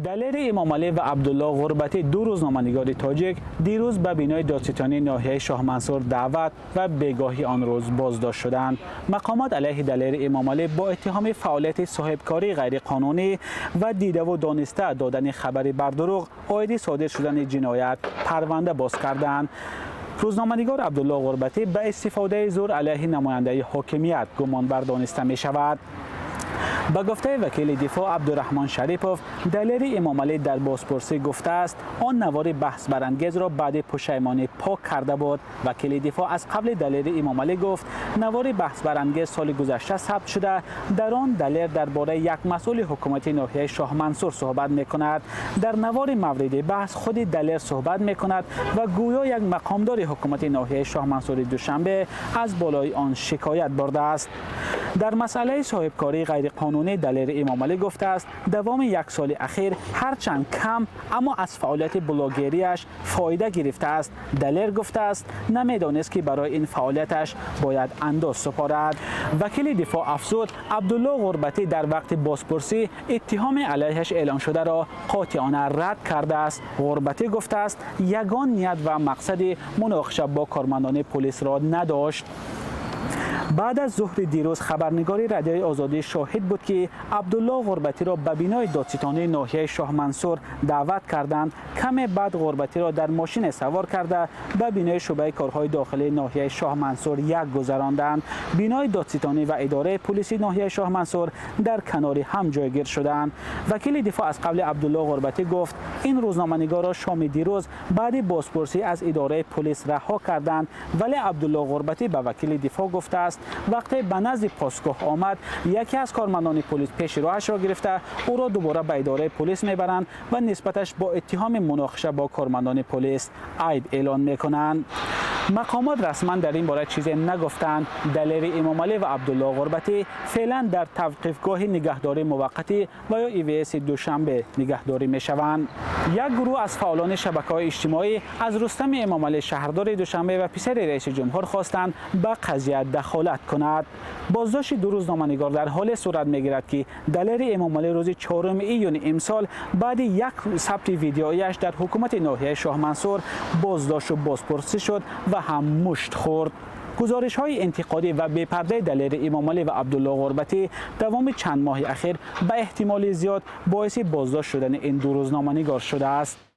دلیر امام علی و عبدالله غربتی، دو روزنامه‌نگار تاجیک، دیروز به بینای دادستانی ناحیه شاه منصور دعوت و بگاهی آن روز بازداشت شدند. مقامات علیه دلیر امام علی با اتهام فعالیت صاحبکاری غیرقانونی و دیده و دانسته دادن خبری بر دروغ عاید صادر شدن جنایت پرونده باز کردند. روزنامه‌نگار عبدالله غربتی به استفاده زور علیه نماینده حاکمیت گمانبر دانسته می شود. به گفته وکیل دفاع عبدالرحمن شریپوف، دلیر امام علی در بازپرسی گفته است آن نوار بحث برانگیز را بعد پشیمانی پاک کرده بود. وکیل دفاع از قبل دلیر امام علی گفت نوار بحث برانگیز سال گذشته ثبت شده، در آن دلیر درباره یک مسئول حکومت ناحیه شاه منصور صحبت می‌کند. در نوار مورد بحث خود دلیر صحبت می‌کند و گویا یک مقامدار حکومت ناحیه شاه منصور دوشنبه از بالای آن شکایت برده است. در مسئله صاحبکاری غیرقانونی دلیر امام علی گفته است دوام یک سال اخیر هرچند کم اما از فعالیت بلاگریش فایده گرفته است. دلیر گفته است نمیدانست که برای این فعالیتش باید انداز سپارد. وکیل دفاع افزود عبدالله غربتی در وقت بازپرسی اتهام علیهش اعلان شده را قاطعانه رد کرده است. غربتی گفته است یگان نیت و مقصد مناقشه با کارمندان پلیس را نداشت. بعد از ظهر دیروز خبرنگاری رادیوی آزادی شاهد بود که عبدالله غربتی را به بینای دادستانی ناحیه شاه منصور دعوت کردند. کمی بعد غربتی را در ماشین سوار کرده به بینای شعبه کارهای داخلی ناحیه شاه منصور یک گذراندند. بینای دادستانی و اداره پلیس ناحیه شاه منصور در کنار هم جایگیر شدند. وکیل دفاع از قبل عبدالله غربتی گفت این روزنامه‌نگار را شام دیروز بعد بازپرسی از اداره پلیس رها کردند، ولی عبدالله غربتی به وکیل دفاع گفته است وقتی به نزد پاسگاه آمد یکی از کارمندان پلیس پیش روش را گرفته او را دوباره به اداره پلیس میبرند و نسبتش با اتهام مناقشه با کارمندان پلیس عیب اعلان میکنند. مقامات رسما در این باره چیزی نگفتند. دلیر امام علی و عبدالله غربتی فعلا در توقیفگاه نگهداری موقتی و یا EVS دوشنبه نگهداری میشوند. یک گروه از فعالان شبکه‌های اجتماعی از رستم امام علی شهردار دوشنبه و پسر رئیس جمهور خواستند به قضیه دخالت کند. بازداشت دو روزنامه‌نگار در حال صورت میگیرد که دلیر امام علی روز 4 ایون امسال بعد یک ثبت ویدیویش در حکومت ناحیه شاه منصور بازداشت و بازپرسی شد و هم مشت خورد. گزارش‌های انتقادی و بی‌پرده دلیر امام علی و عبدالله غربتی دوام چند ماه اخیر به احتمال زیاد باعث بازداشت شدن این دو روزنامه‌نگار شده است.